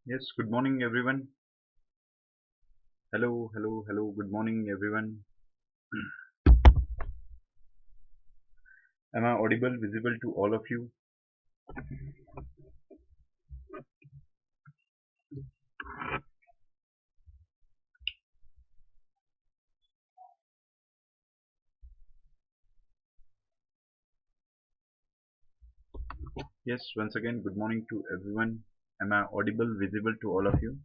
Yes, good morning everyone. Hello, hello, hello. Good morning everyone. Am I audible, visible to all of you? Yes, once again, good morning to everyone. Am I audible, visible to all of you?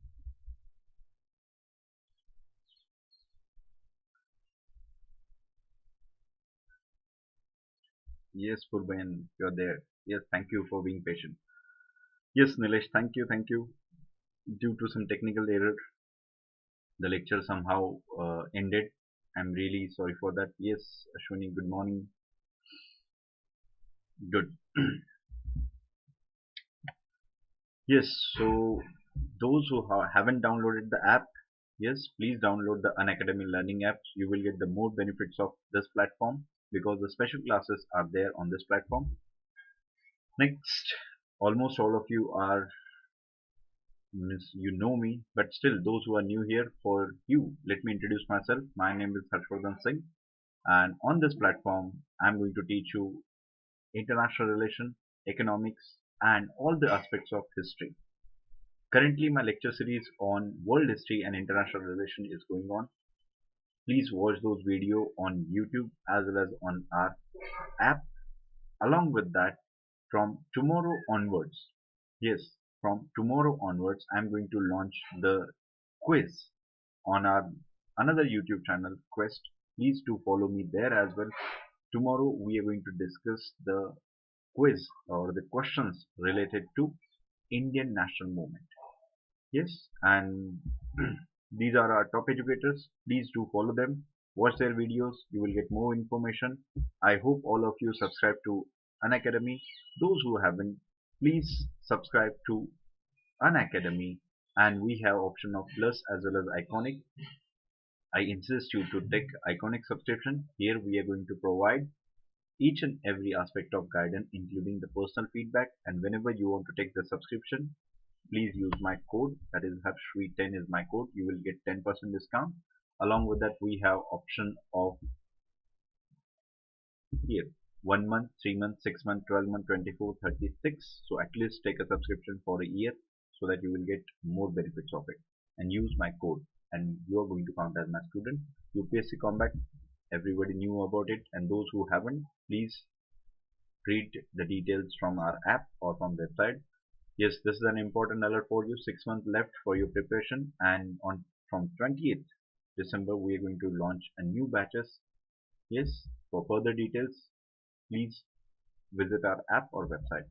Yes, Purbayan, you're there. Yes, thank you for being patient. Yes, Nilesh, thank you, thank you. Due to some technical error, the lecture somehow ended. I'm really sorry for that. Yes, Ashwini, good morning. Good. Yes, so those who haven't downloaded the app, yes, please download the Unacademy learning apps. You will get the more benefits of this platform because the special classes are there on this platform. Next, almost all of you are, means you know me, but still those who are new here, for you, let me introduce myself. My name is Harshvardhan Singh, and on this platform, I'm going to teach you international relation, economics, and all the aspects of history. Currently, my lecture series on world history and international relation is going on. Please watch those videos on YouTube as well as on our app. Along with that, from tomorrow onwards, yes, from tomorrow onwards, I'm going to launch the quiz on our another YouTube channel, Quest. Please do follow me there as well. Tomorrow we are going to discuss the quiz or the questions related to Indian national movement. Yes, and these are our top educators. Please do follow them. Watch their videos. You will get more information. I hope all of you subscribe to Unacademy. Those who haven't, please subscribe to Unacademy. And we have option of plus as well as iconic. I insist you to take iconic subscription. Here we are going to provide each and every aspect of guidance, including the personal feedback. And whenever you want to take the subscription, please use my code, that is Harshvi10 is my code. You will get 10% discount. Along with that, we have option of here 1 month, 3 month, 6 month, 12 month, 24, 36. So at least take a subscription for a year so that you will get more benefits of it and use my code, and you are going to count as my student. UPSC combat, everybody knew about it, and those who haven't, please read the details from our app or from website. Yes, this is an important alert for you. 6 months left for your preparation, and on from 20th December we are going to launch a new batches. Yes, for further details, please visit our app or website.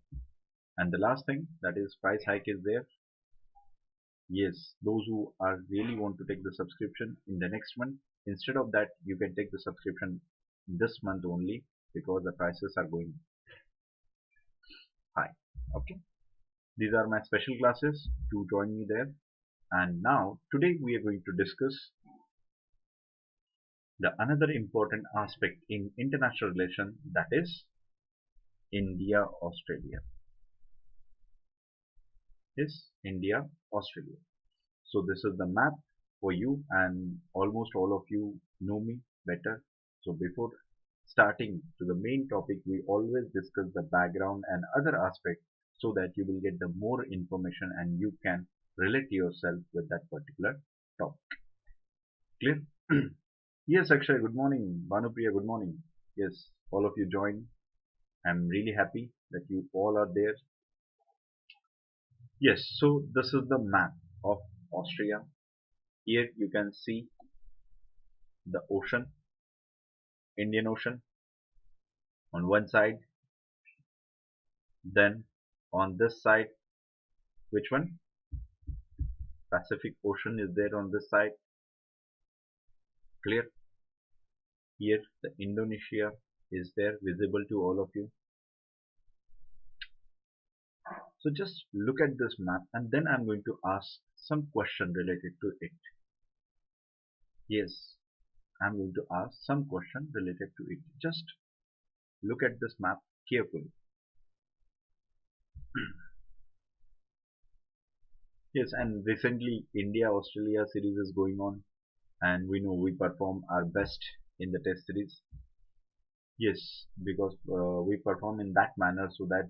And the last thing, that is price hike is there. Yes, those who are really want to take the subscription in the next month, instead of that, you can take the subscription this month only because the prices are going high. Okay, these are my special classes. To join me there. And now today we are going to discuss the another important aspect in international relation, that is India Australia. Yes, India Australia. So this is the map for you, and almost all of you know me better. So before starting to the main topic, we always discuss the background and other aspects so that you will get the more information and you can relate yourself with that particular topic. Clear? Yes, Akshay, good morning. Bhanupriya, good morning. Yes, all of you join. I'm really happy that you all are there. Yes, so this is the map of Austria. Here you can see the ocean, Indian Ocean on one side. Then on this side, which one? Pacific Ocean is there on this side. Clear? Here the Indonesia is there, visible to all of you. So just look at this map, and then I'm going to ask some question related to it. Yes, I'm going to ask some question related to it. Just look at this map carefully. Yes, and recently India-Australia series is going on, and we know we perform our best in the test series. Yes, because we perform in that manner so that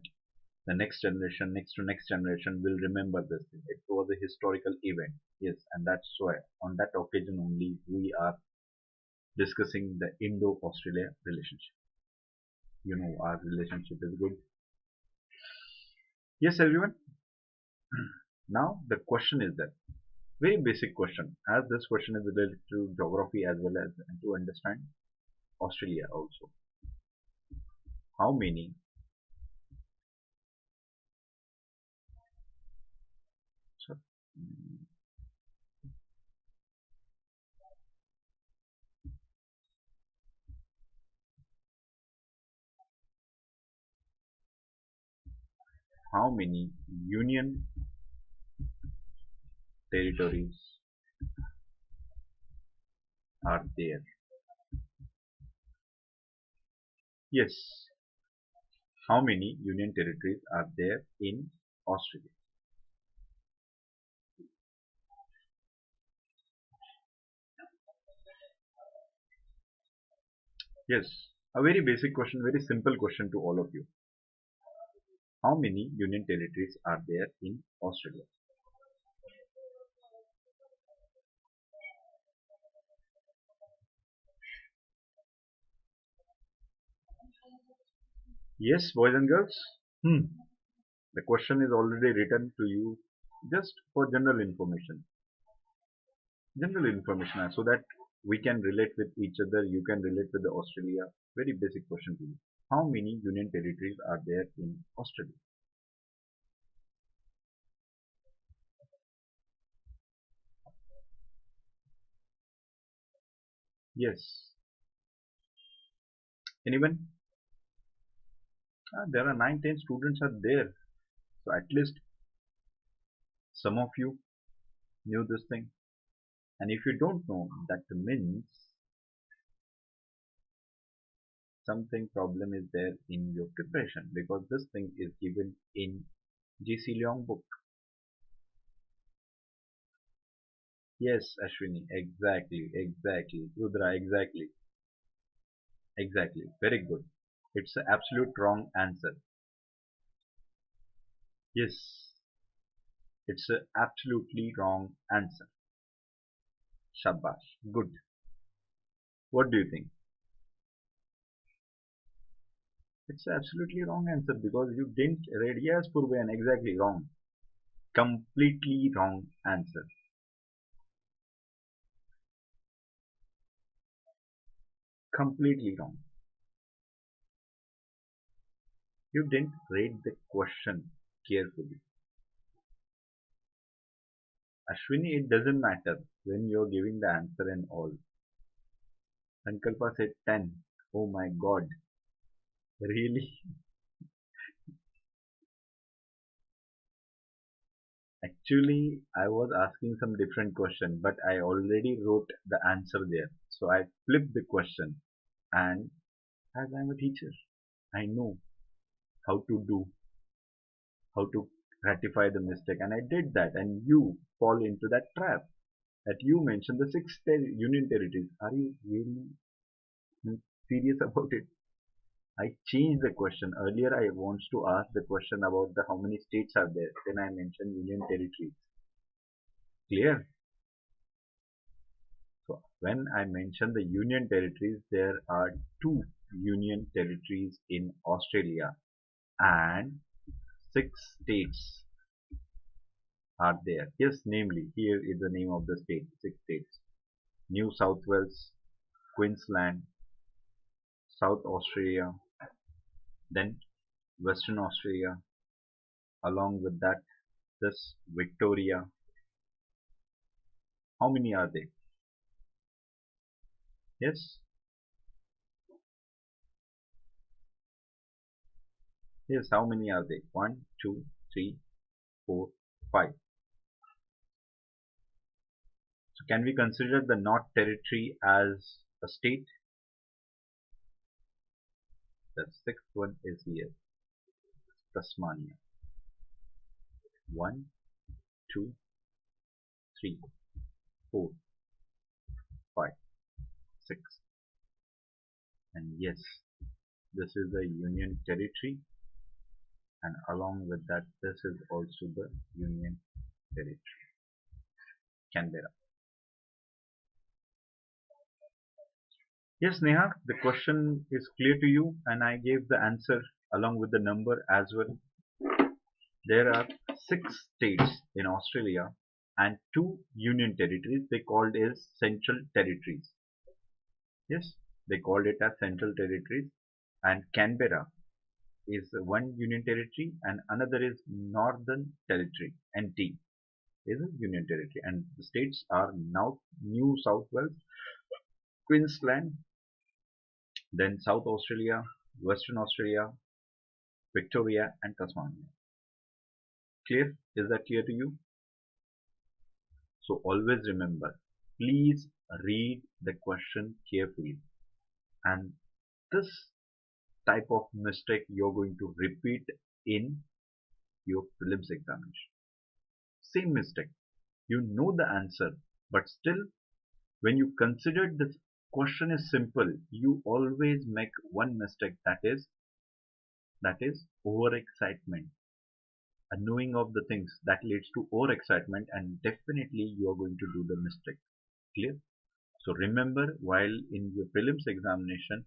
the next generation, next to next generation will remember this thing. It was a historical event. Yes, and that's why on that occasion only we are discussing the Indo-Australia relationship. You know, our relationship is good. Yes, everyone. Now the question is that very basic question, as this question is related to geography as well as to understand Australia also. How many, sorry, how many union territories are there? Yes, how many union territories are there in Australia? Yes, a very basic question, very simple question to all of you. How many union territories are there in Australia? Yes, boys and girls. Hmm. The question is already written to you just for general information. General information so that we can relate with each other. You can relate with the Australia. Very basic question to you. How many union territories are there in Australia? Yes. Anyone? There are 9, 10 students are there. So at least some of you knew this thing. And if you don't know, that means something problem is there in your preparation because this thing is given in GC Leong book. Yes, Ashwini, exactly, exactly. Rudra, exactly, exactly. Very good. It's an absolute wrong answer. Yes, it's a absolutely wrong answer. Shabash. Good. What do you think? It's a absolutely wrong answer because you didn't read. Yes, Purvayan, exactly wrong. Completely wrong answer. Completely wrong. You didn't read the question carefully. Ashwini, it doesn't matter when you're giving the answer and all. Sankalpa said 10. Oh my god. Really? Actually, I was asking some different question, but I already wrote the answer there. So I flipped the question. And as I'm a teacher, I know how to do, how to rectify the mistake. And I did that. And you fall into that trap that you mentioned the six union territories. Are you really serious about it? I changed the question. Earlier, I wants to ask the question about the how many states are there. Then I mentioned union territories. Clear? So when I mention the union territories, there are two union territories in Australia and six states are there. Yes, namely, here is the name of the state, six states. New South Wales, Queensland, South Australia, then Western Australia, along with that, this Victoria. How many are they? Yes, yes, how many are they? One, two, three, four, five. So can we consider the North Territory as a state? The sixth one is here, Tasmania. One, two. 3, 4, 5, 6, and yes, this is the Union Territory, and along with that, this is also the Union Territory, Canberra. Yes, Neha, the question is clear to you, and I gave the answer along with the number as well. There are 6 states in Australia and 2 union territories. They called as Central Territories. Yes, they called it as Central Territories, and Canberra is one union territory, and another is Northern Territory. NT is a union territory, and the states are now New South Wales, Queensland, then South Australia, Western Australia, Victoria, and Tasmania. Clear? Is that clear to you? So always remember, please read the question carefully, and this type of mistake you're going to repeat in your prelims examination. Same mistake. You know the answer, but still when you consider this question is simple, you always make one mistake, that is overexcitement. A knowing of the things that leads to overexcitement, and definitely you are going to do the mistake. Clear? So remember, while in your prelims examination,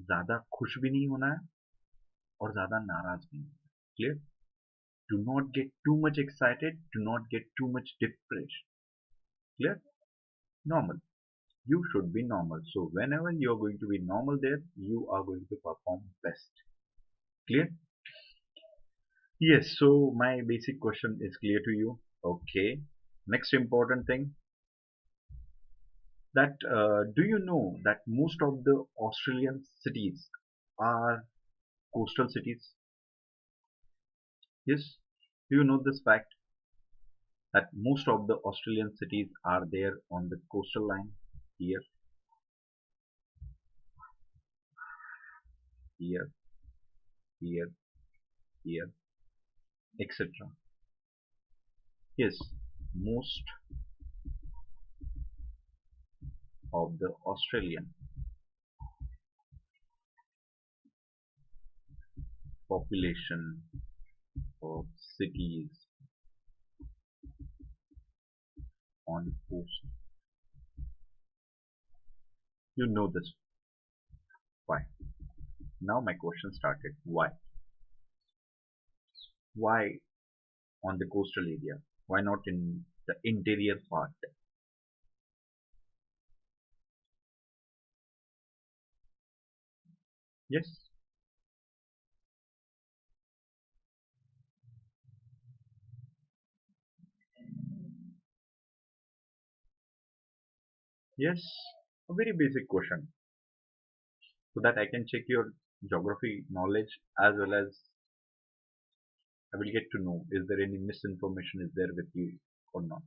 ज़्यादा खुश भी नहीं होना है और ज़्यादा नाराज भी नहीं. Clear? Do not get too much excited. Do not get too much depressed. Clear? Normal. You should be normal. So whenever you are going to be normal there, you are going to perform best. Clear? Yes. So my basic question is clear to you. Okay. Next important thing, that do you know that most of the Australian cities are coastal cities? Yes. Do you know this fact that most of the Australian cities are there on the coastal line? Here, here, here, here, etc. Yes, most of the Australian population of cities on coast. You know this. Why? Now my question started. Why? Why on the coastal area? Why not in the interior part? Yes, yes. A very basic question, so that I can check your geography knowledge, as well as I will get to know is there any misinformation is there with you or not.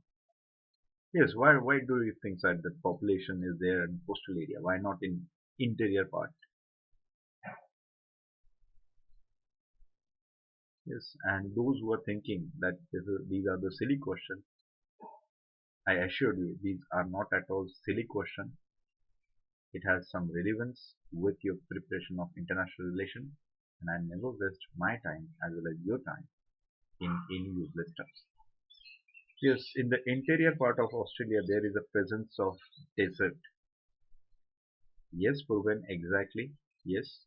Yes, why do you think that the population is there in coastal area? Why not in interior part? Yes, and those who are thinking that these are the silly questions, I assure you these are not at all silly questions. It has some relevance with your preparation of international relations, and I never waste my time as well as your time in any useless stuff. Yes, in the interior part of Australia there is a presence of desert. Yes, proven exactly. Yes,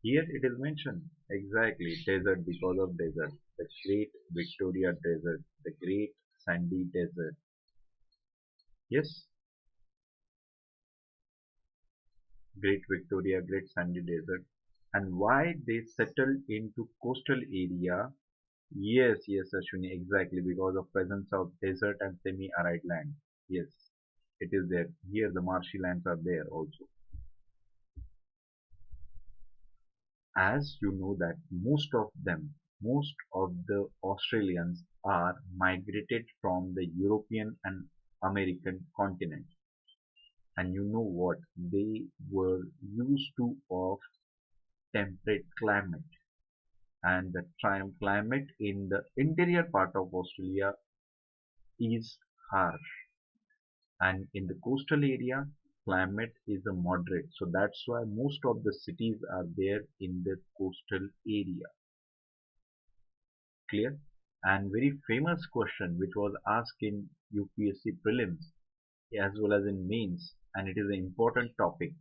here it is mentioned exactly desert because of desert. The Great Victoria Desert, the Great Sandy Desert. Yes, Great Victoria, Great Sandy Desert. And why they settled into coastal area? Yes, yes, Ashwini, exactly because of presence of desert and semi-arid land. Yes, it is there. Here the marshy lands are there also. As you know that most of the Australians are migrated from the European and American continent. And you know what? They were used to of temperate climate, and the climate in the interior part of Australia is harsh, and in the coastal area climate is a moderate, so that's why most of the cities are there in the coastal area. Clear? And very famous question which was asked in UPSC prelims as well as in mains, and it is an important topic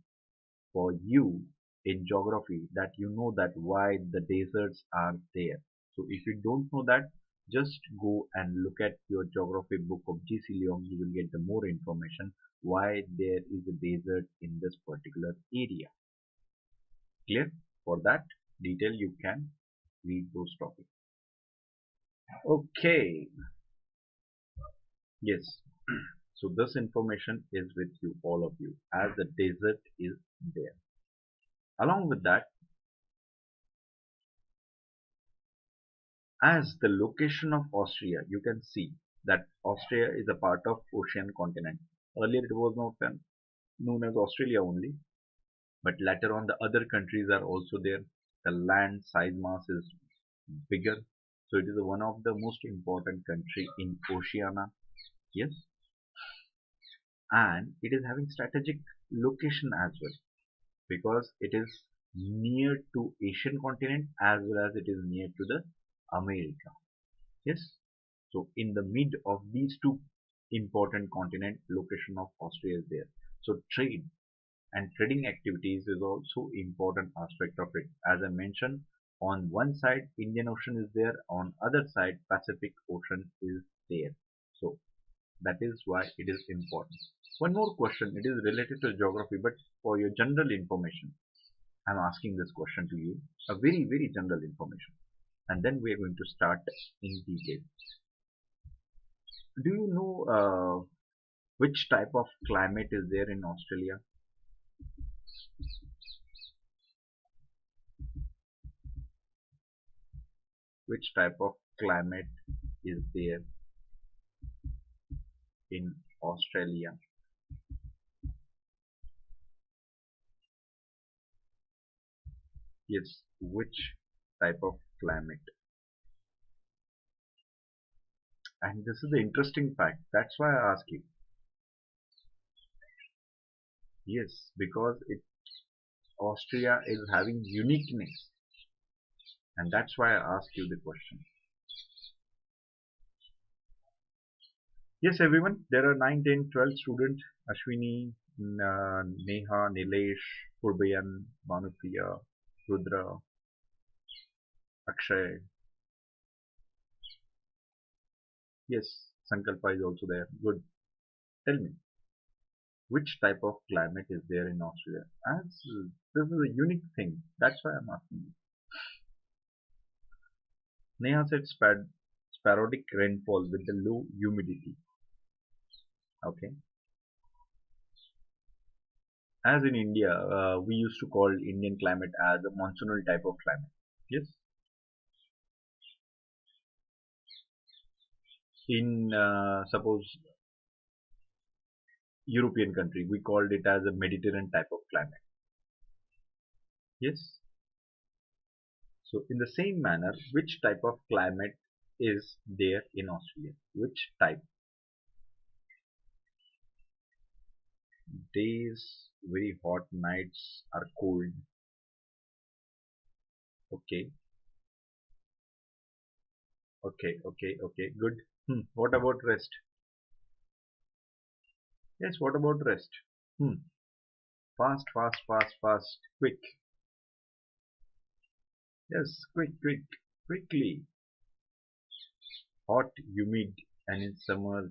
for you in geography, that you know that why the deserts are there. So if you don't know that, just go and look at your geography book of GC Leong. You will get the more information why there is a desert in this particular area. Clear? For that detail you can read those topics. Okay. Yes. So this information is with you, all of you, as the desert is there. Along with that, as the location of Austria, you can see that Austria is a part of Ocean continent. Earlier it was not known as Australia only, but later on the other countries are also there. The land size mass is bigger, so it is one of the most important country in Oceania. Yes, and it is having strategic location as well, because it is near to Asian continent as well as it is near to the America. Yes, so in the mid of these two important continent, location of Austria is there. So trade and trading activities is also important aspect of it. As I mentioned, on one side Indian Ocean is there, on other side Pacific Ocean is there. So that is why it is important. One more question, it is related to geography, but for your general information, I'm asking this question to you, a very general information, and then we are going to start in detail. Do you know which type of climate is there in Australia? Which type of climate is there in Australia? Yes, which type of climate? And this is the interesting fact. That's why I ask you. Yes, because Austria is having uniqueness, and that's why I ask you the question. Yes, everyone. There are 9, 10, 12 students. Ashwini, Neha, Nilesh, Purbayan, Manupriya, Rudra, Akshay. Yes, Sankalpa is also there. Good. Tell me, which type of climate is there in Australia? As this is a unique thing. That's why I'm asking you. Neha said sporadic rainfall with the low humidity. Okay. As in India, we used to call Indian climate as a monsoonal type of climate. Yes. In suppose European country, we called it as a Mediterranean type of climate. Yes. So in the same manner, which type of climate is there in Australia? Which type? Days very hot, nights are cold. Okay, okay, good. What about rest? Yes, what about rest? Hmm. Fast, quick. Yes, quickly. Hot, humid, and in summers,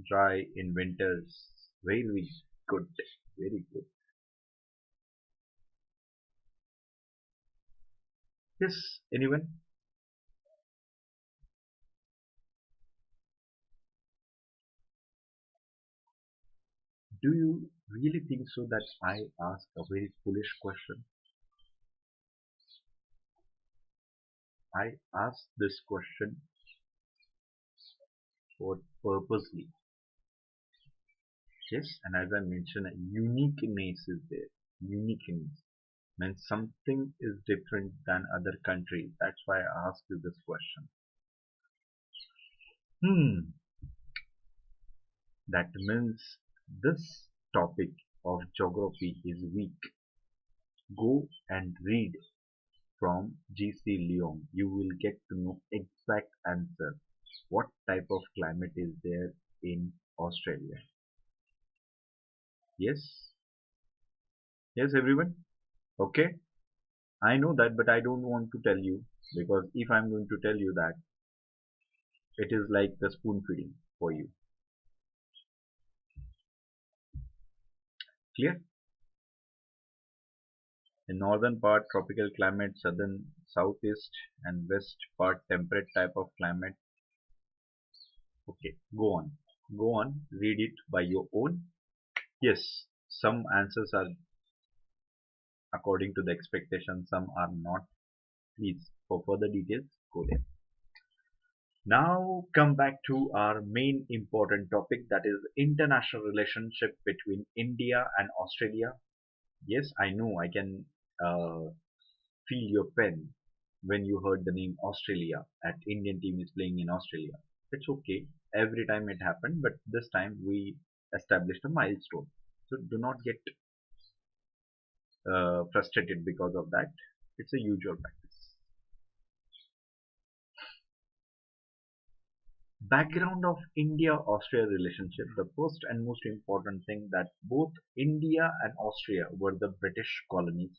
dry in winters. Very good, very good. Yes, anyone? Do you really think so that I ask a very foolish question? I ask this question for purposely. Yes, and as I mentioned, a uniqueness is there. Uniqueness means something is different than other countries. That's why I asked you this question. Hmm, that means this topic of geography is weak. Go and read from G.C. Leong. You will get to know exact answer. What type of climate is there in Australia? Yes? Yes, everyone? Okay? I know that, but I don't want to tell you because if I'm going to tell you that, it is like the spoon feeding for you. Clear? In northern part, tropical climate, southern, southeast, and west part, temperate type of climate. Okay, go on. Go on, read it by your own. Yes, some answers are according to the expectation, some are not. Please, for further details, go there. Now, come back to our main important topic, that is international relationship between India and Australia. Yes, I know I can feel your pen when you heard the name Australia. At Indian team is playing in Australia. It's okay. Every time it happened, but this time we established a milestone. So do not get frustrated because of that. It's a usual practice. Background of India-Austria relationship. The first and most important thing that both India and Austria were the British colonies.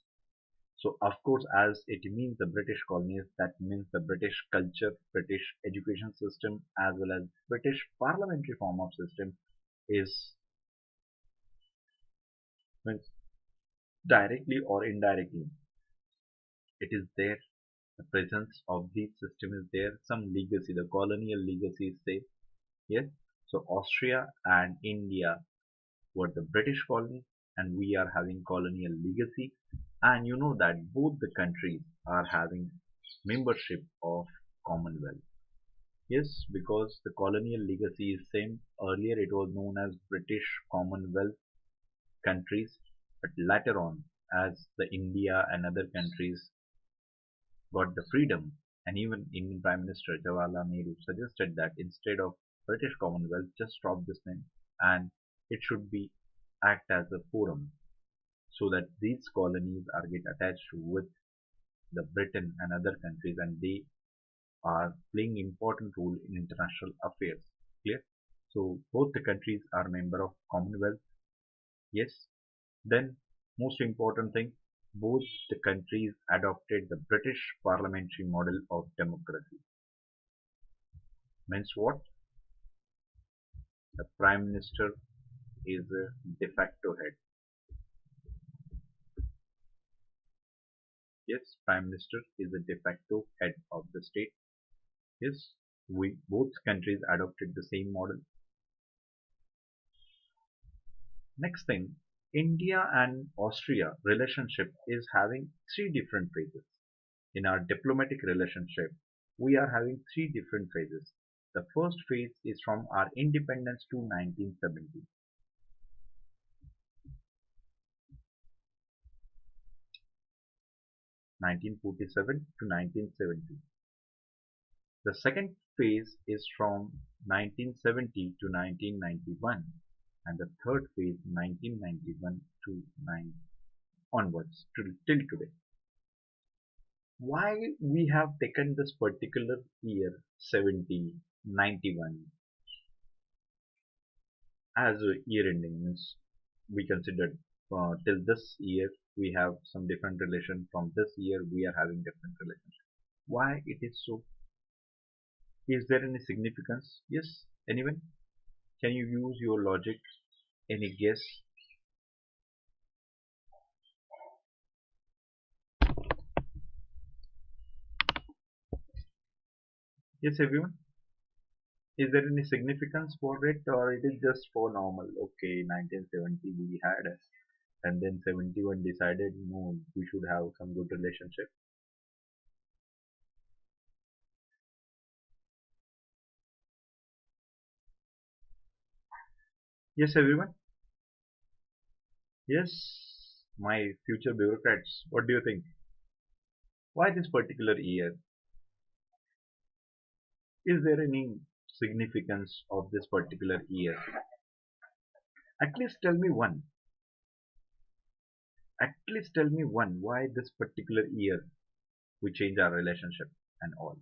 So of course, as it means the British colonies, that means the British culture, British education system, as well as British parliamentary form of system is means directly or indirectly. It is there. The presence of this system is there. Some legacy, the colonial legacy is there. Yes. So Austria and India were the British colonies, and we are having colonial legacy. And you know that both the countries are having membership of Commonwealth. Yes, because the colonial legacy is same. Earlier it was known as British Commonwealth countries, but later on, as the India and other countries got the freedom, and even Indian Prime Minister Jawaharlal Nehru suggested that instead of British Commonwealth, just drop this name, and it should be act as a forum so that these colonies are get attached with the Britain and other countries, and they are playing important role in international affairs. Clear? So both the countries are member of Commonwealth. Yes. Then most important thing, both the countries adopted the British parliamentary model of democracy. Means what? The Prime Minister is a de facto head. Yes, Prime Minister is a de facto head of the state. Yes, we both countries adopted the same model. Next thing, India and Austria relationship is having three different phases. In our diplomatic relationship, we are having three different phases. The first phase is from our independence to 1970. 1947 to 1970. The second phase is from 1970 to 1991, and the third phase 1991 to 9 onwards till today. Why we have taken this particular year 70, 91 as a year ending means we considered till this year we have some different relation, from this year we are having different relationship. Why it is so? Is there any significance? Yes, anyone? Can you use your logic? Any guess? Yes, everyone? Is there any significance for it, or it is just for normal? Okay, 1970 we had, and then 71 decided no, we should have some good relationship. Yes, everyone? Yes, my future bureaucrats. What do you think? Why this particular year? Is there any significance of this particular year? At least tell me one. At least tell me one. Why this particular year we change our relationship and all?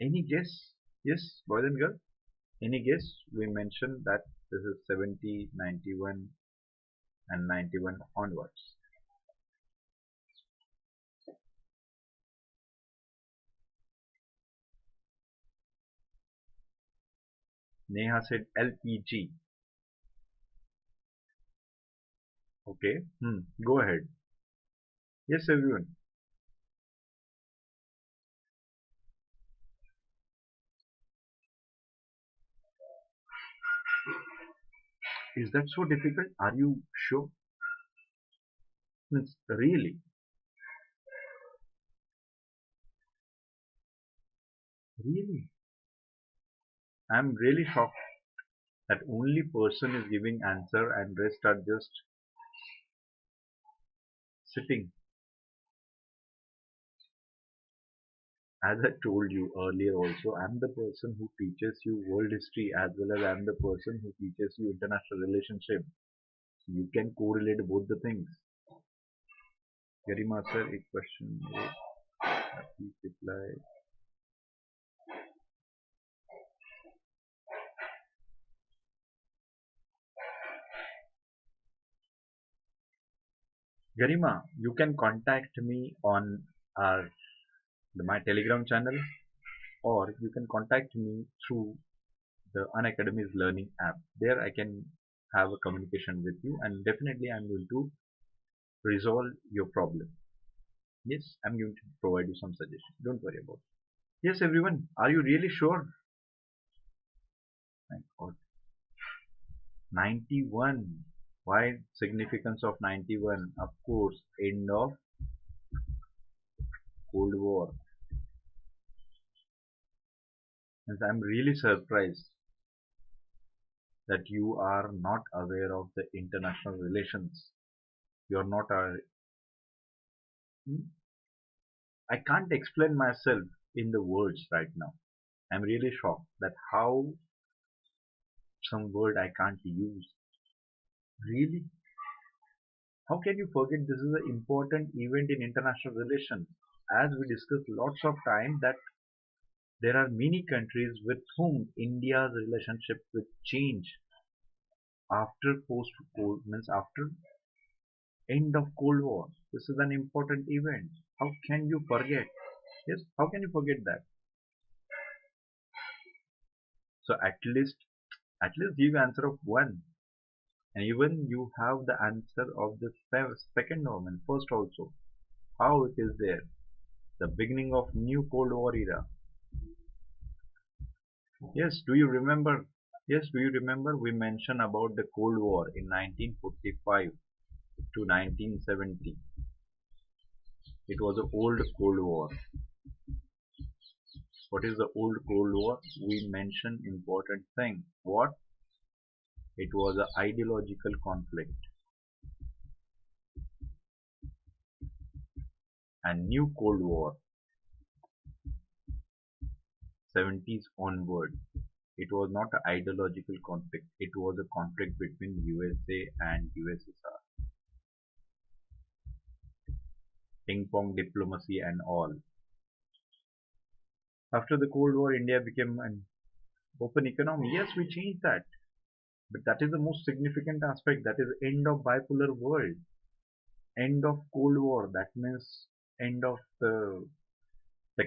Any guess? Yes, boys and girls? Any guess? We mentioned that this is 70, 91 and 91 onwards. Neha said LPG. Okay. Go ahead. Yes, everyone. Is that so difficult? Are you sure? Means really, really. I'm really shocked that only person is giving answer and rest are just sitting. As I told you earlier also, I'm the person who teaches you world history as well as I'm the person who teaches you international relationship. You can correlate both the things. Garima sir, a question. Please reply. Garima, you can contact me on our my Telegram channel, or you can contact me through the Unacademy's learning app. There I can have a communication with you, and definitely I'm going to resolve your problem. Yes, I'm going to provide you some suggestions. Don't worry about it. Yes, everyone, are you really sure? Thank God. 91. Why significance of 91? Of course, end of Cold War. And I'm really surprised that you are not aware of the international relations. You're not a. I can't explain myself in the words right now. I'm really shocked that how some word I can't use. Really? How can you forget this is an important event in international relations? As we discussed lots of time that there are many countries with whom India's relationship will change after post Cold means after end of Cold War. This is an important event. How can you forget? Yes, how can you forget that? So at least give answer of one. And even you have the answer of the second one and first also. How it is there? The beginning of new Cold War era. Yes, do you remember? Yes, do you remember we mentioned about the Cold War in 1945 to 1970. It was an old Cold War. What is the old Cold War? We mentioned important thing. What? It was an ideological conflict. And new Cold War, 70s onward. It was not an ideological conflict. It was a conflict between USA and USSR. Ping pong diplomacy and all. After the Cold War, India became an open economy. Yes, we changed that. But that is the most significant aspect. That is end of bipolar world. End of Cold War. That means end of the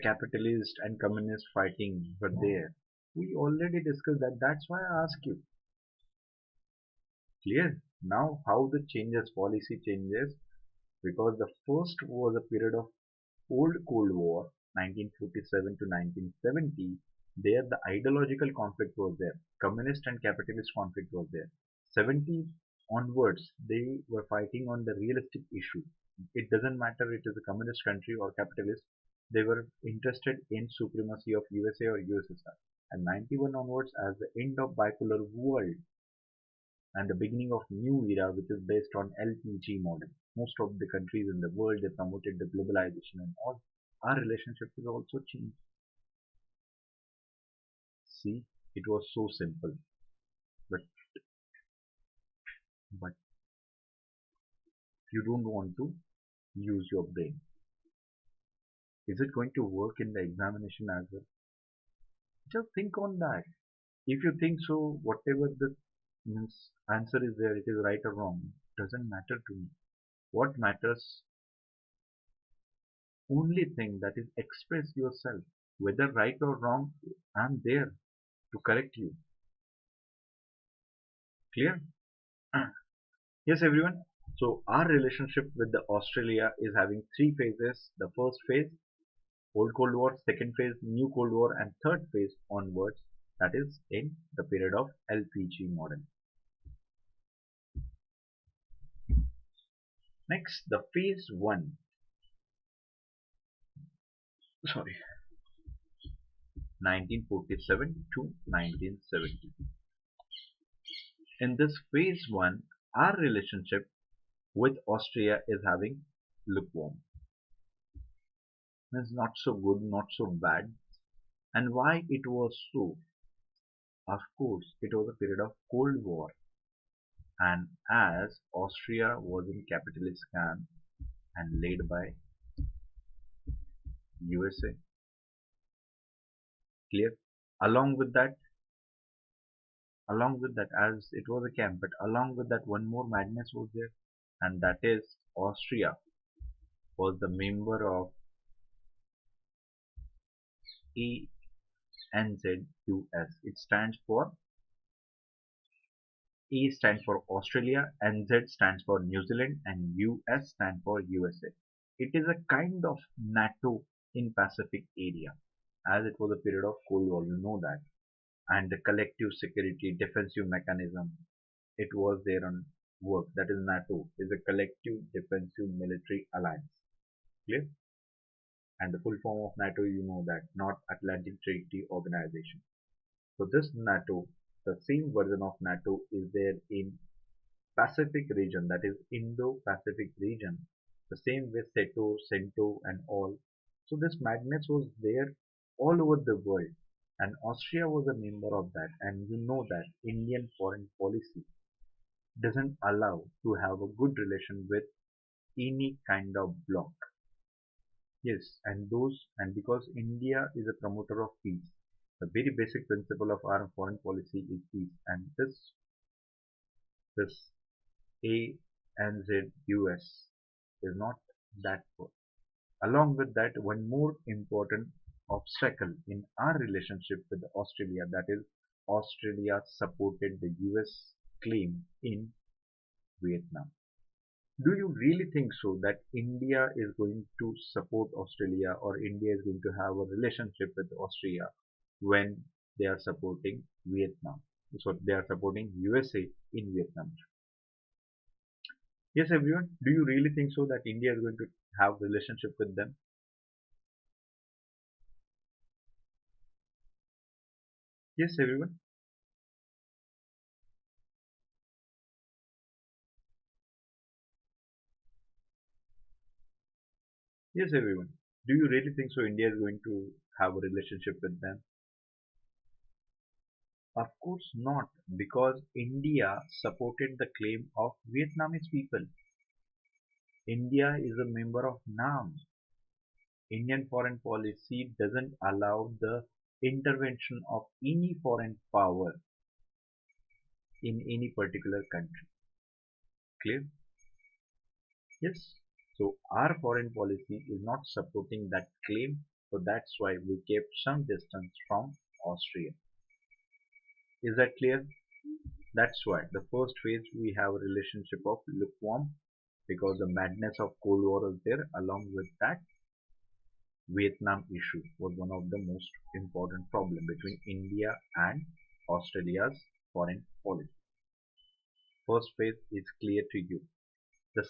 capitalist and communist fighting were there. We already discussed that. That's why I ask you. Clear? Now how the changes, policy changes, because the first was a period of old Cold War, 1947 to 1970. There the ideological conflict was there. Communist and capitalist conflict was there. 70s onwards, they were fighting on the realistic issue. It doesn't matter it is a communist country or capitalist. They were interested in supremacy of USA or USSR. And 91 onwards as the end of bipolar world and the beginning of new era which is based on LPG model. Most of the countries in the world they promoted the globalization and all. Our relationship is also changed. See, it was so simple, but but you don't want to use your brain. Is it going to work in the examination as well? Just think on that. If you think so, whatever the answer is there, it is right or wrong, doesn't matter to me. What matters, only thing that is express yourself. Whether right or wrong, I'm there to correct you. Clear? Yes, everyone. So our relationship with the Australia is having three phases. The first phase, Old Cold War, second phase, New Cold War, and third phase onwards, that is in the period of LPG model. Next, the phase one, sorry, 1947 to 1970. In this phase one, our relationship with Austria is having lukewarm. It's not so good, not so bad. And why it was so? Of course, it was a period of Cold War, and as Austria was in capitalist camp and led by USA, clear. Along with that, as it was a camp, but along with that, one more madness was there, and that is Austria was the member of ANZUS. It stands for A stands for Australia, NZ stands for New Zealand, and US stands for USA. It is a kind of NATO in Pacific area, as it was a period of Cold War, you know that, and the collective security defensive mechanism, it was there on work. That is NATO, is a collective defensive military alliance. Clear? And the full form of NATO, you know that, North Atlantic Treaty Organization. So this NATO, the same version of NATO is there in Pacific region, that is Indo-Pacific region, the same with SETO, CENTO and all. So this madness was there all over the world, and Austria was a member of that. And you know that Indian foreign policy doesn't allow to have a good relation with any kind of bloc. Yes, and because India is a promoter of peace, the very basic principle of our foreign policy is peace, and this ANZUS is not that good. Along with that, one more important obstacle in our relationship with Australia, that is, Australia supported the US claim in Vietnam. Do you really think so that India is going to support Australia, or India is going to have a relationship with Australia when they are supporting Vietnam? So they are supporting USA in Vietnam. Yes, everyone. Do you really think so that India is going to have relationship with them? Yes, everyone. Yes, everyone. Do you really think so? India is going to have a relationship with them? Of course not, because India supported the claim of Vietnamese people. India is a member of NAM. Indian foreign policy doesn't allow the intervention of any foreign power in any particular country. Clear? Yes. So our foreign policy is not supporting that claim. So that's why we kept some distance from Austria. Is that clear? That's why the first phase we have a relationship of lukewarm, because the madness of Cold War is there. Along with that, Vietnam issue was one of the most important problem between India and Australia's foreign policy. First phase is clear to you. In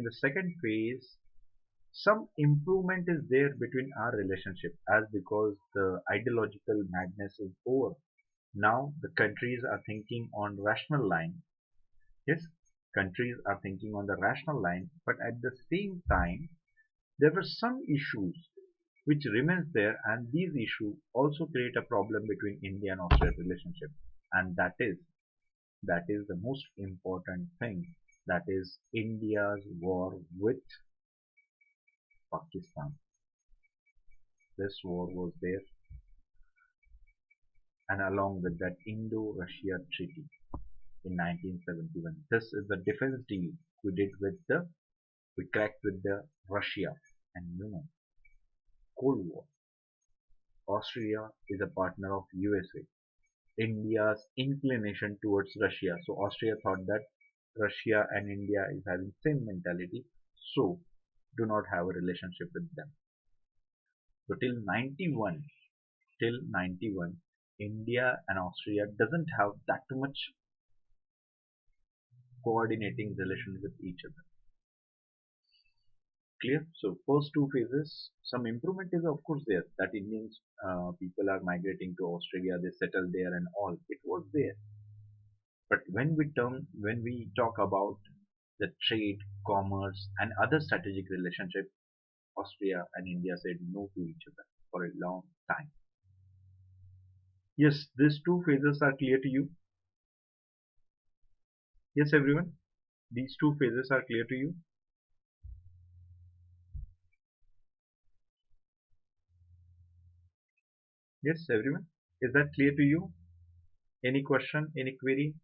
the second phase, some improvement is there between our relationship, as because the ideological madness is over. Now the countries are thinking on rational line. Yes, countries are thinking on the rational line, but at the same time, there were some issues which remains there, and these issues also create a problem between India and Australia relationship, and that is the most important thing, that is India's war with Pakistan. This war was there, and along with that Indo-Russia Treaty in 1971. This is the defense deal we cracked with the Russia, and Cold War. Australia is a partner of USA. India's inclination towards Russia. So Austria thought that Russia and India is having same mentality, so do not have a relationship with them. So till 91, India and Austria doesn't have that much coordinating relation with each other. Clear? So first two phases, some improvement is of course there. That Indians people are migrating to Australia, they settle there and all. It was there. But when we talk about the trade, commerce, and other strategic relationship, Austria and India said no to each other for a long time. Yes, these two phases are clear to you. Yes, everyone, these two phases are clear to you. Yes, everyone, is that clear to you? Any question, any query?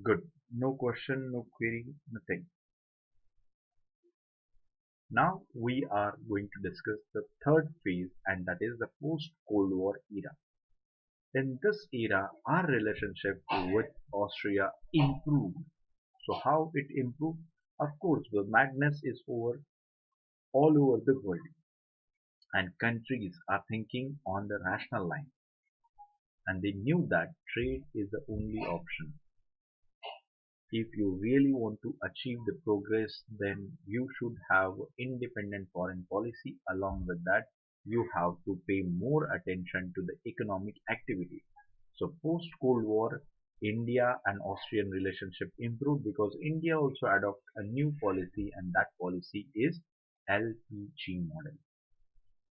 Good. No question, no query, nothing. Now we are going to discuss the third phase, and that is the post-Cold War era. In this era, our relationship with Austria improved. So how it improved? Of course, the madness is over all over the world, and countries are thinking on the rational line, and they knew that trade is the only option. If you really want to achieve the progress, then you should have independent foreign policy. Along with that, you have to pay more attention to the economic activity. So post Cold War, India and Austrian relationship improved because India also adopted a new policy, and that policy is LPG model.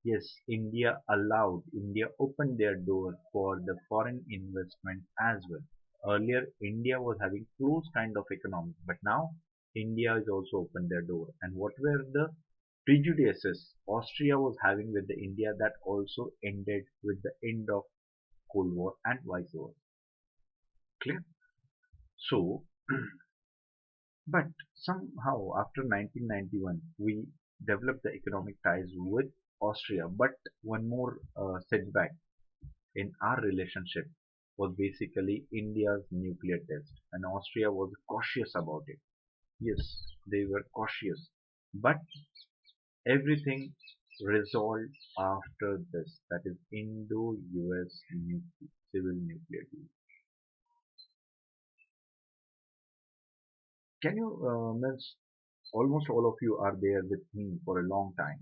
Yes, India opened their door for the foreign investment as well. Earlier, India was having closed kind of economy, but now India has also opened their door. And what were the prejudices Austria was having with the India, that also ended with the end of Cold War and vice versa. Clear? So, but somehow after 1991, we developed the economic ties with Austria. But one more setback in our relationship was basically India's nuclear test, and Austria was cautious about it. Yes, they were cautious, but everything resolved after this, that is Indo-US civil nuclear deal. Can you, means almost all of you are there with me for a long time.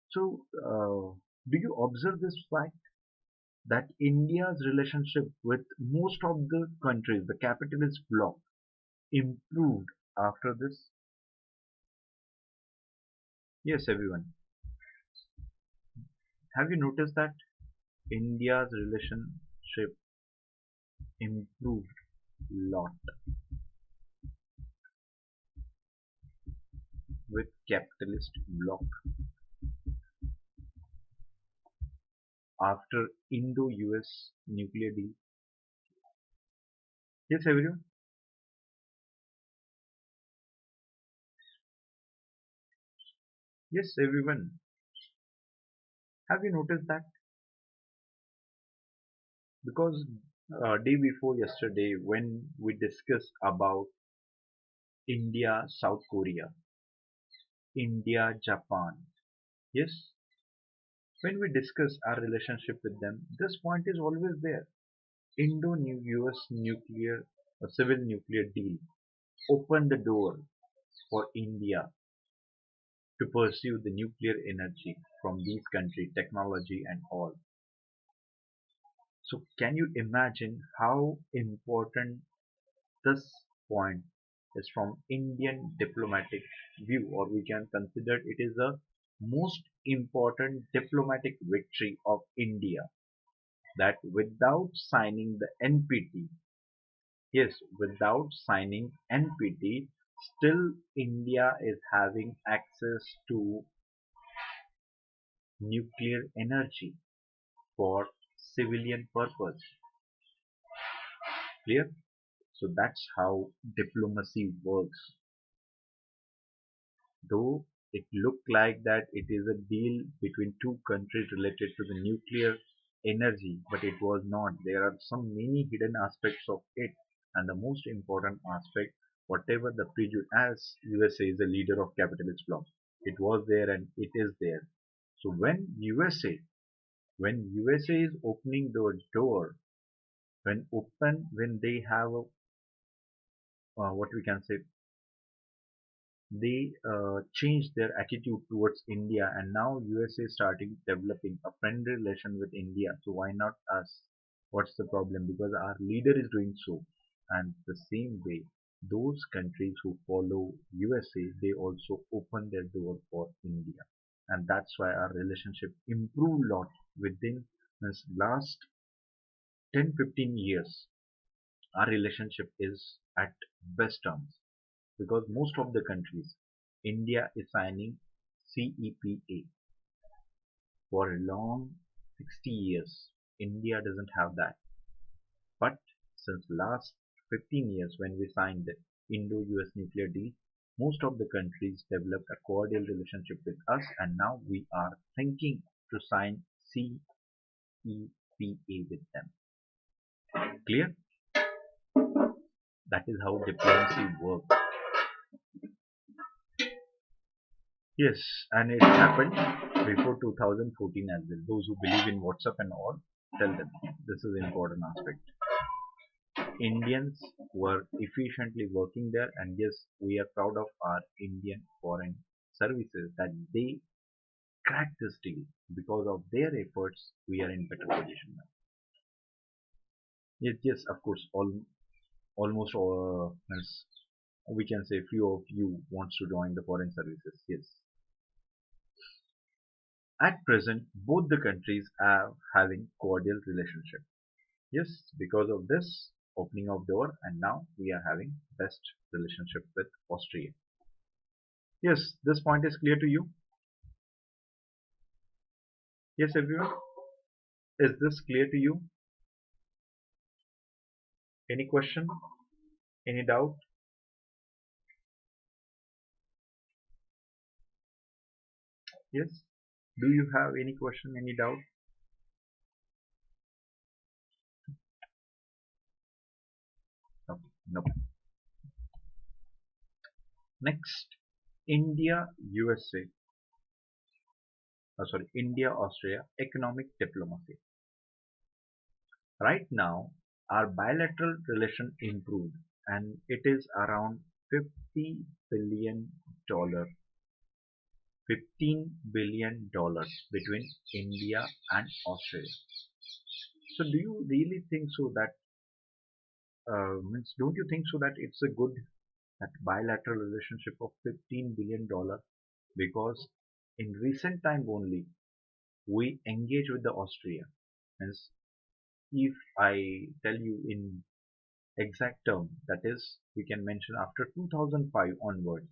So, do you observe this fact that India's relationship with most of the countries, the capitalist bloc, improved after this? Yes, everyone. Have you noticed that India's relationship improved a lot with capitalist bloc after Indo-US nuclear deal? Yes, everyone. Yes, everyone. Have you noticed that? Because day before yesterday, when we discussed about India, South Korea, India, Japan, yes, when we discuss our relationship with them, this point is always there. Indo-US nuclear civil nuclear deal opened the door for India to pursue the nuclear energy from these countries, technology and all. So can you imagine how important this point is from Indian diplomatic view, or we can consider it is a most important diplomatic victory of India, that without signing the NPT, yes, without signing NPT, still India is having access to nuclear energy for civilian purpose. Clear? So that's how diplomacy works. Though it looked like that it is a deal between two countries related to the nuclear energy, but it was not. There are some many hidden aspects of it, and the most important aspect, whatever the prejudice, as USA is a leader of capitalist bloc, it was there and it is there. So when USA is opening the door, when they have a, what we can say, they changed their attitude towards India, and now USA starting developing a friendly relation with India. So why not us? What's the problem? Because our leader is doing so, and the same way, those countries who follow USA, they also open their door for India, and that's why our relationship improved a lot within this last 10-15 years. Our relationship is at best terms because most of the countries, India is signing CEPA for a long 60 years. India doesn't have that. But since last 15 years when we signed the Indo-US nuclear deal, most of the countries developed a cordial relationship with us, and now we are thinking to sign CEPA with them. Clear? That is how diplomacy works. Yes, and it happened before 2014 as well. Those who believe in WhatsApp and all, tell them this is an important aspect. Indians were efficiently working there, and yes, we are proud of our Indian foreign services that they cracked this deal. Because of their efforts, we are in better position now. Yes, yes, of course, almost all, as we can say, few of you wants to join the foreign services. Yes. At present, both the countries are having cordial relationship. Yes, because of this opening of door, and now we are having best relationship with Austria. Yes, this point is clear to you. Yes, everyone. Is this clear to you? Any question? Any doubt? Yes. Do you have any question? Any doubt? No. No. Next, India, USA. Sorry, India, Austria economic diplomacy. Right now, our bilateral relation improved, and it is around $50 billion, $15 billion between India and Australia. So, do you really think so that means? Don't you think so that it's a good that bilateral relationship of $15 billion? Because in recent time only we engage with the Austria. Means if I tell you in exact term, that is, we can mention after 2005 onwards,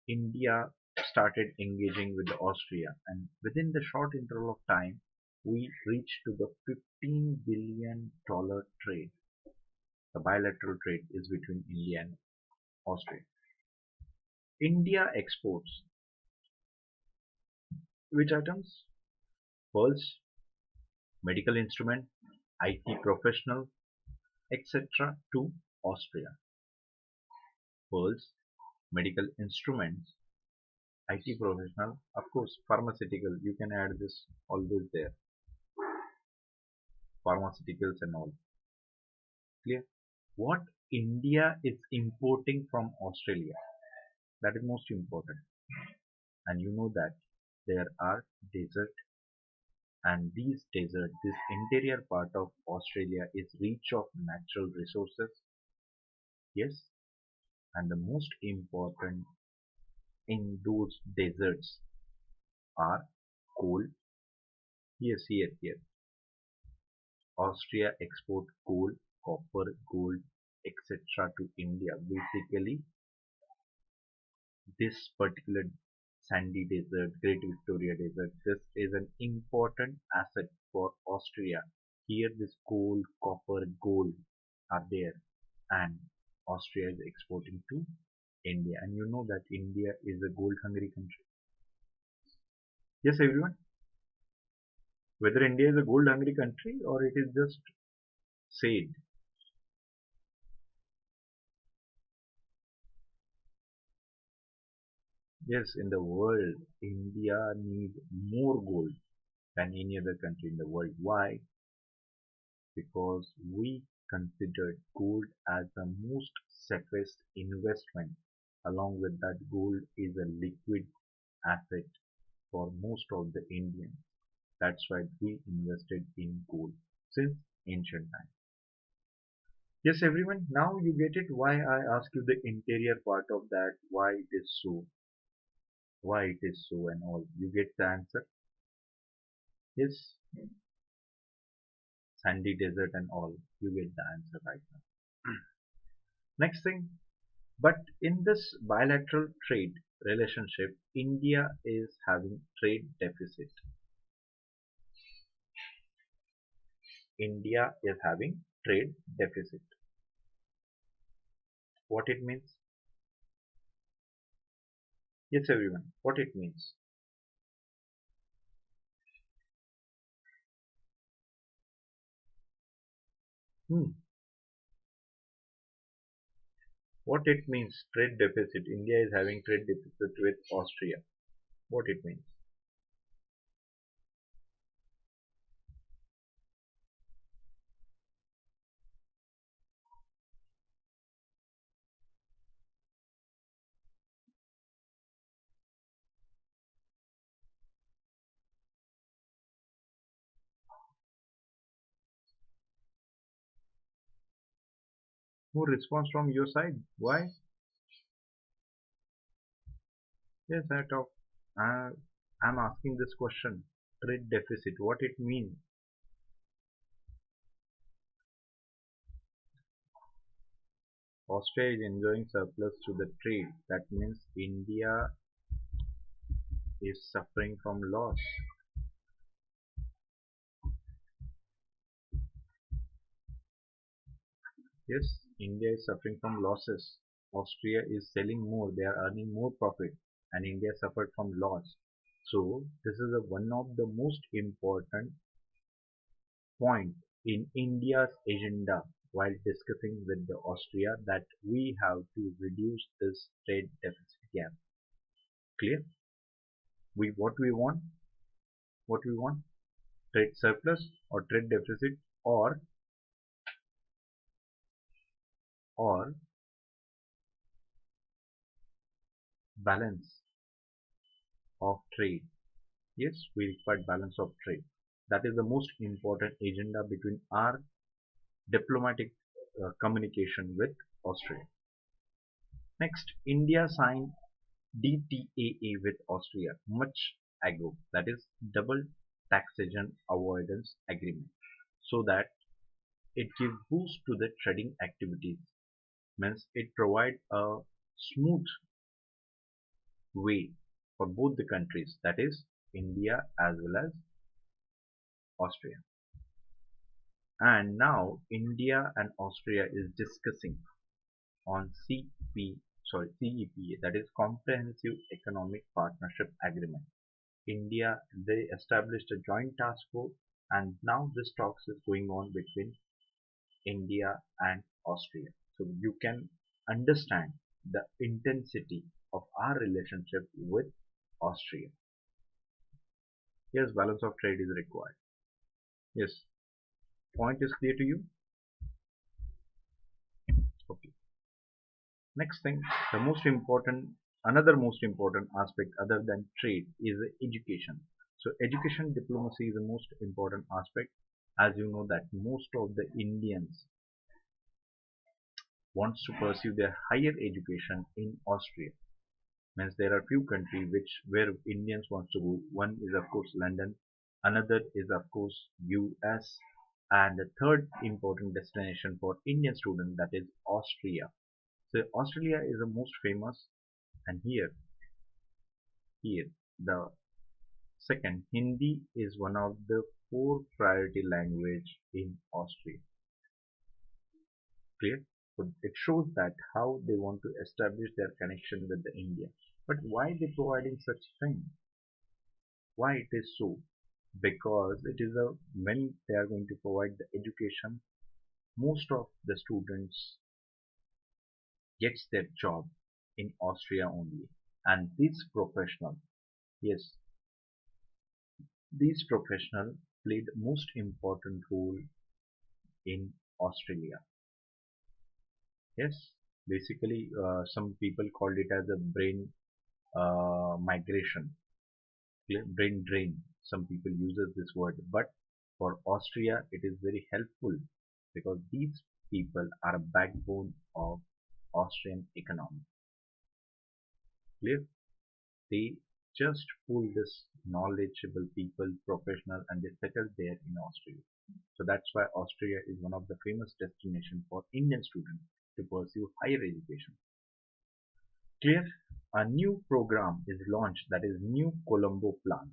India started engaging with the Austria, and within the short interval of time, we reached to the $15 billion trade. The bilateral trade is between India and Austria. India exports which items? Pearls, medical instrument, IT professional, etc. to Austria. Pearls, medical instruments, IT professional, of course, pharmaceutical. You can add this always there. Pharmaceuticals and all. Clear? What India is importing from Australia? That is most important. and you know that there are desert, and this interior part of Australia is rich of natural resources. Yes, and the most important in those deserts are coal. Yes, here, here. Austria export coal, copper, gold, etc. to India. Basically, this particular sandy desert, Great Victoria Desert, this is an important asset for Austria. Here, this coal, copper, gold are there, and Austria is exporting to India. And you know that India is a gold hungry country. Yes, everyone. Whether India is a gold hungry country or it is just said. Yes, in the world, India needs more gold than any other country in the world. Why? Because we considered gold as the most safest investment. Along with that, gold is a liquid asset for most of the Indians. That's why we invested in gold since ancient times. Yes, everyone, now you get it why I ask you the interior part of that, why it is so and all. You get the answer? Yes, sandy desert and all. You get the answer right now. Next thing, but in this bilateral trade relationship, India is having trade deficit. India is having trade deficit. What it means? Yes, everyone, what it means? Hmm. What it means? Trade deficit. India is having trade deficit with Austria. What it means? Who responds from your side? Why? Yes, I talk. Uh, I'm asking this question. Trade deficit. What it means? Austria is enjoying surplus to the trade. That means India is suffering from loss. Yes, India is suffering from losses. Austria is selling more. They are earning more profit, and India suffered from loss. So this is one of the most important point in India's agenda while discussing with the Austria that we have to reduce this trade deficit gap. Clear? We want what we want trade surplus or trade deficit or balance of trade. Yes, we require balance of trade. That is the most important agenda between our diplomatic communication with Austria. Next, India signed DTAA with Austria much ago, that is double taxation avoidance agreement, so that it gives boost to the trading activities, means it provides a smooth way for both the countries, that is India as well as Austria. And now India and Austria is discussing on CEPA, that is Comprehensive Economic Partnership Agreement. India, they established a joint task force, and now this talks is going on between India and Austria. So you can understand the intensity of our relationship with Austria. Yes, balance of trade is required. Yes, point is clear to you? Okay. Next thing, the most important Another most important aspect other than trade is education. So education diplomacy is the most important aspect. As you know that most of the Indians wants to pursue their higher education in Austria. Means there are few countries which where Indians wants to go. One is of course London, another is of course US, and the third important destination for Indian students, that is Austria. So Australia is the most famous, and here the second Hindi is one of the four priority language in Austria. Clear? So it shows that how they want to establish their connection with the India. But why they providing such thing? Why it is so? Because it is a when they are going to provide the education, most of the students gets their job in Austria only. And these professional, yes, these professional played most important role in Australia. Yes, basically some people called it as a brain migration, brain drain. Some people uses this word, but for Austria it is very helpful because these people are a backbone of Austrian economy. Clear? They just pull this knowledgeable people, professional, and they settle there in Austria. So that's why Austria is one of the famous destinations for Indian students to pursue higher education. Clear? A new program is launched, that is New Colombo Plan.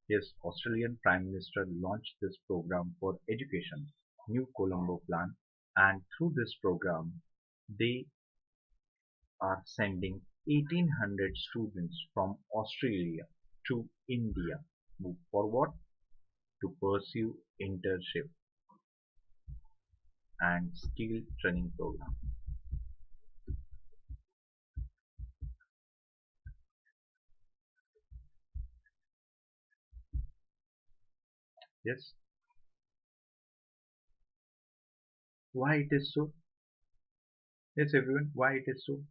Yes, Australian Prime Minister launched this program for education, New Colombo Plan, and through this program, they are sending 1800 students from Australia to India. For what? To pursue internship and skill training program. Yes, why it is so? Yes, everyone, why it is so?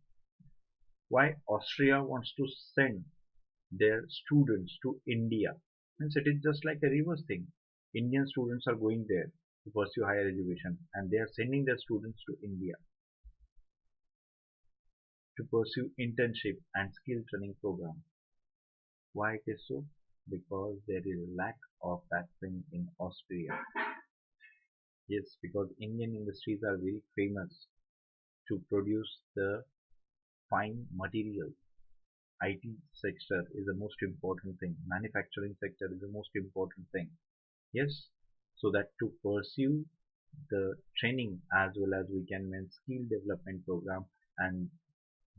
Why Austria wants to send their students to India? Means it is just like a reverse thing. Indian students are going there to pursue higher education, and they are sending their students to India to pursue internship and skill training program. Why it is so? Because there is a lack of that thing in Austria. Yes, because Indian industries are very famous to produce the fine material. IT sector is the most important thing. Manufacturing sector is the most important thing. Yes, so that to pursue the training as well as we can mean skill development program, and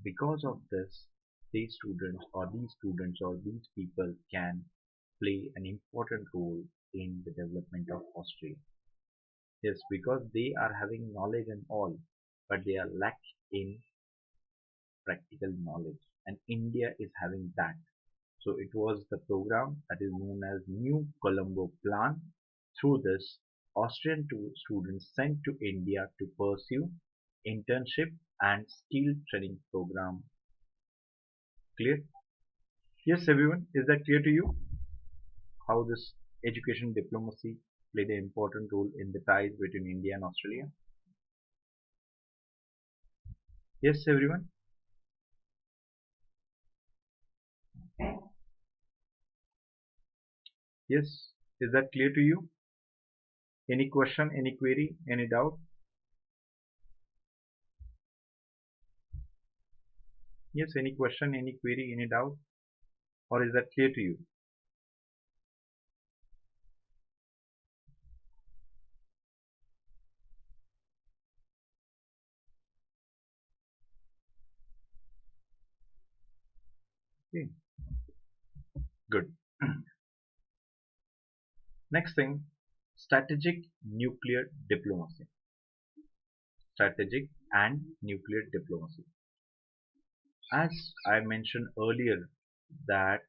because of this these students or these people can play an important role in the development of Austria. Yes, because they are having knowledge and all, but they are lack in practical knowledge, and India is having that. So it was the program that is known as New Colombo Plan. Through this, Austrian students sent to India to pursue internship and skill training program. Clear? Yes, everyone. Is that clear to you? How this education diplomacy played an important role in the ties between India and Australia? Yes, everyone. Yes. Is that clear to you? Any question, any query, any doubt? Yes, any question, any query, any doubt? Or is that clear to you? Okay, good. Next thing, strategic nuclear diplomacy. Strategic and nuclear diplomacy. As I mentioned earlier that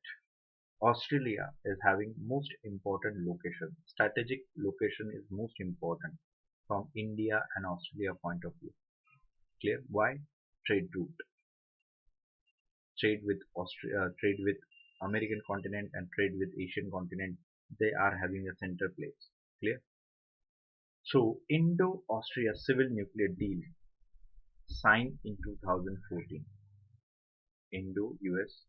Australia is having most important location. Strategic location is most important from India and Australia point of view. Clear? Why? Trade route. trade with Australia, trade with American continent and trade with Asian continent, they are having a center place. Clear? So Indo-Austria civil nuclear deal signed in 2014. Indo-US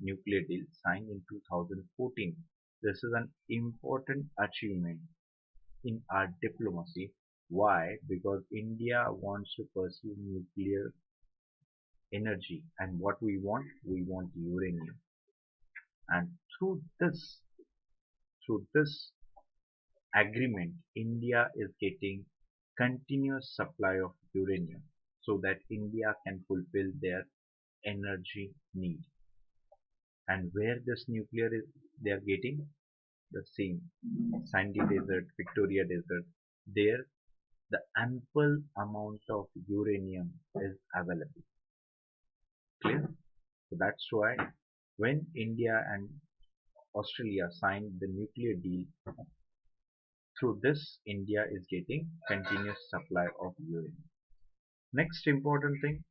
nuclear deal signed in 2014. This is an important achievement in our diplomacy. Why? Because India wants to pursue nuclear energy, and what we want uranium. And through this agreement, India is getting continuous supply of uranium so that India can fulfill their energy need. And where this nuclear is, they are getting the same sandy desert, Victoria desert. There, the ample amount of uranium is available. Clear? So that's why when India and Australia signed the nuclear deal, through this India is getting continuous supply of uranium. Next important thing,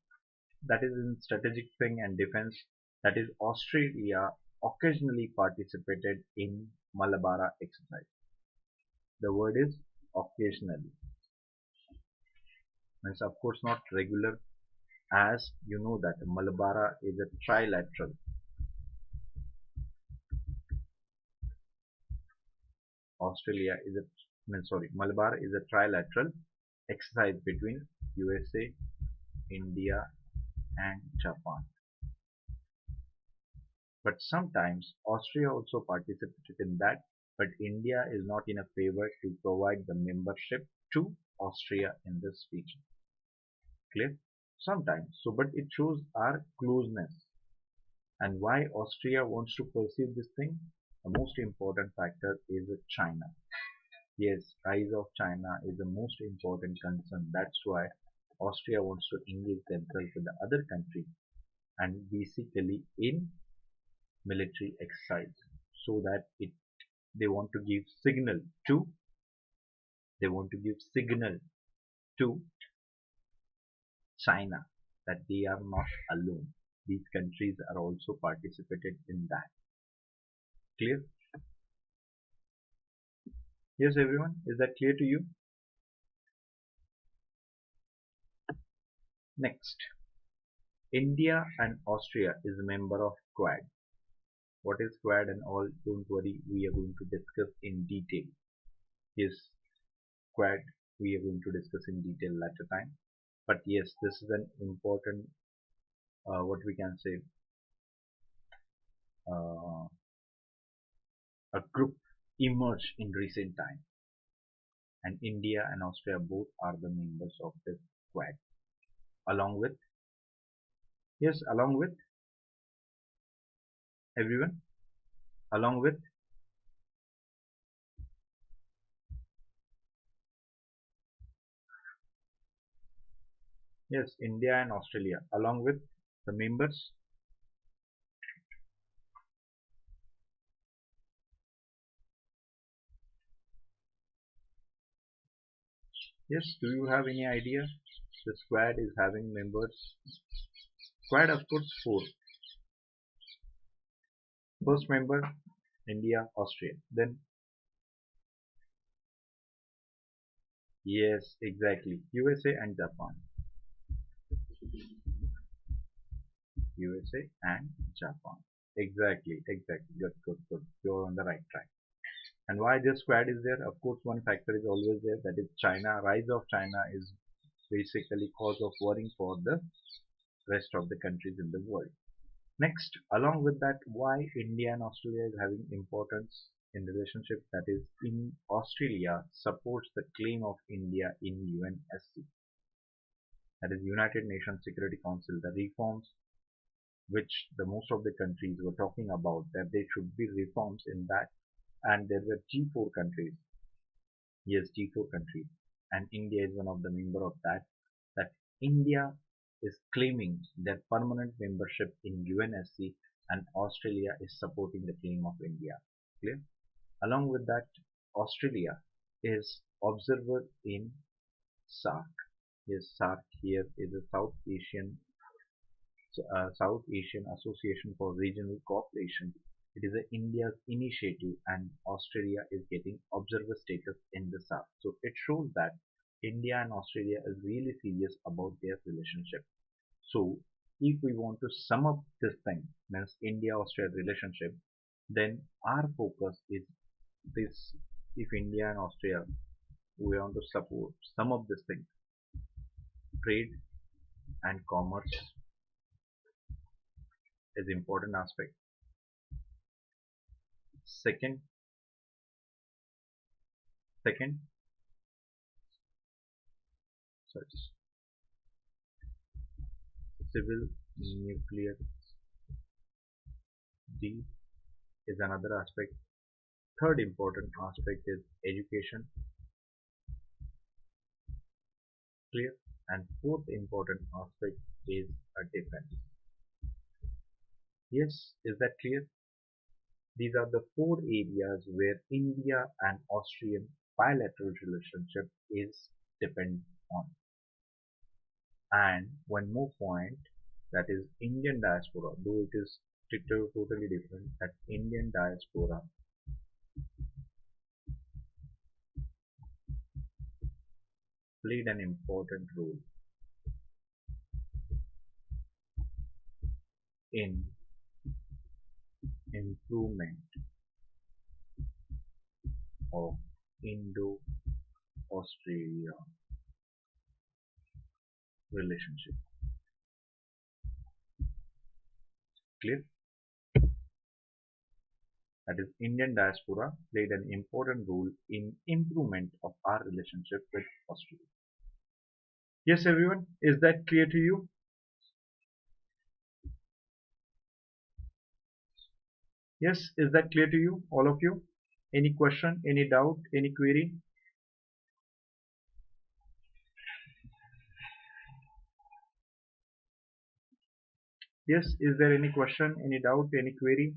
that is in strategic thing and defense, that is Australia occasionally participated in Malabar exercise. The word is occasionally. Means of course not regular, as you know that Malabar is a trilateral. Australia is a Malabar is a trilateral exercise between USA, India and Japan. But sometimes Austria also participated in that, but India is not in a favor to provide the membership to Austria in this region. Clear? Sometimes. So, but it shows our closeness. And why Austria wants to pursue this thing? The most important factor is China. Yes, rise of China is the most important concern. That's why Austria wants to engage themselves with the other country and basically in military exercise, so that they want to give signal to China that they are not alone. These countries are also participated in that. Clear? Yes, everyone, is that clear to you? Next, India and Austria is a member of Quad. What is Quad and all? Don't worry, we are going to discuss in detail. Yes, Quad we are going to discuss in detail later time. But yes, this is an important, what we can say, a group emerged in recent time, and India and Austria both are the members of this Quad. Along with, yes, along with everyone, along with, yes, India and Australia, along with the members. Yes, do you have any idea? The Quad is having members. Quad, of course, four. First member, India, Austria. Then, yes, exactly, USA and Japan. USA and Japan. Exactly, exactly. Good, good, good. You're on the right track. And why this Quad is there? Of course, one factor is always there. That is China. Rise of China is basically cause of worrying for the rest of the countries in the world. Next, along with that, why India and Australia is having importance in relationship, that is in Australia supports the claim of India in UNSC, that is United Nations Security Council, the reforms which the most of the countries were talking about, that there should be reforms in that, and there were G4 countries. Yes, G4 countries, and India is one of the member of that. That India is claiming their permanent membership in UNSC, and Australia is supporting the claim of India. Clear? Along with that, Australia is observer in SAARC. Yes, SAARC here is a South Asian South Asian Association for Regional Cooperation. It is India's initiative, and Australia is getting observer status in the South. So it shows that India and Australia is really serious about their relationship. So if we want to sum up this thing, means India-Australia relationship, then our focus is this: if India and Australia we want to support some of these things, trade and commerce is important aspect. Second, second, sorry, civil nuclear deal is another aspect. Third important aspect is education, clear, and fourth important aspect is a defense. Yes, is that clear? These are the four areas where India and Austrian bilateral relationship is depend on. And one more point, that is Indian diaspora, though it is totally different, that Indian diaspora played an important role in improvement of Indo-Australia relationship. Clear? That is Indian diaspora played an important role in improvement of our relationship with Australia. Yes, everyone, is that clear to you? Yes, is that clear to you, all of you? Any question, any doubt, any query? Yes, is there any question, any doubt, any query?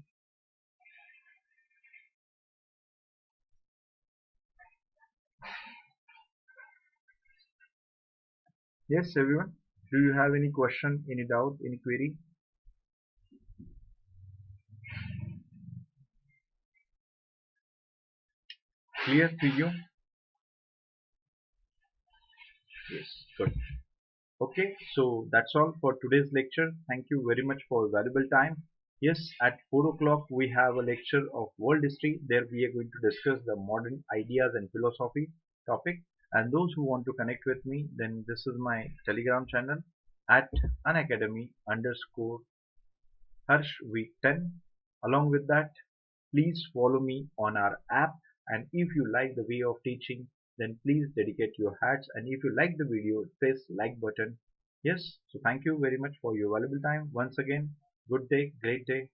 Yes, everyone. Do you have any question, any doubt, any query? Clear to you? Yes, good. Okay, so that's all for today's lecture. Thank you very much for valuable time. Yes, at 4 o'clock we have a lecture of world history. There we are going to discuss the modern ideas and philosophy topic. And those who want to connect with me, then this is my Telegram channel at Unacademy underscore Harsh week 10. Along with that, please follow me on our app, and if you like the way of teaching, then please dedicate your hearts, and if you like the video, press like button. Yes, so thank you very much for your valuable time. Once again, good day, great day.